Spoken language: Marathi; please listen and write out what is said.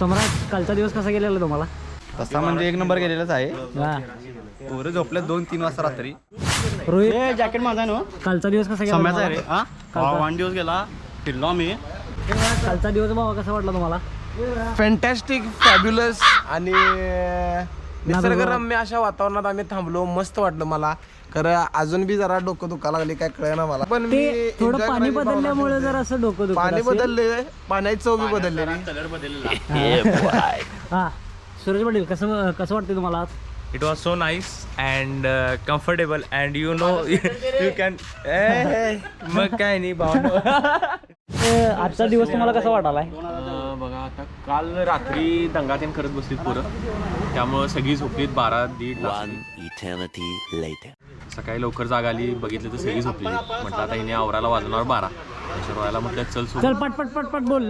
सम्राट, कालचा दिवस कसा गेलेला तुम्हाला? तसा म्हणजे एक नंबर गेलेलाच आहे. पोरं झोपल्यात 2-3 वाजता रात्री. रोहित, जॅकेट माझा ना कालचा दिवस कसा गेला सम्याचा तुम्हाला? आहे रे. हा वन दिवस गेला, फिरलो आम्ही. कालचा दिवस भावा कसा वाटला तुम्हाला? फॅन्टॅस्टिक, फॅब्युलस आणि निसर्गरम्य अशा वातावरणात आम्ही थांबलो. मस्त वाटलं मला. खरं अजून बी जरा डोकं दुखा लागले, काय कळेना मला. पण मी ते थोडं enjoy पाणी करायची भावना बदलल्यामुळे ठेवते. जर असं डोकं दुखत पाणी असेल. बदलले, पाण्याची चव बी बदललेली. कलर बदललेला. हा, सूरज पाटील, कसं कसं वाटतं तुम्हाला? It was so nice and comfortable and you know you can मग काय नाही भावना. आजचा दिवस तुम्हाला कसा वाटालाय? बघा आता काल रात्री दंगातेन करत बसलीत पोरं, त्यामुळं सगळी झोपलीत 12-1:30. सकाळी लवकर जाग आली, बघितलं तर सगळी झोपली. म्हटलं आता हिने आवराला वाजणार 12. शिरवायला म्हटलं चल चल पट पट पट पट बोल.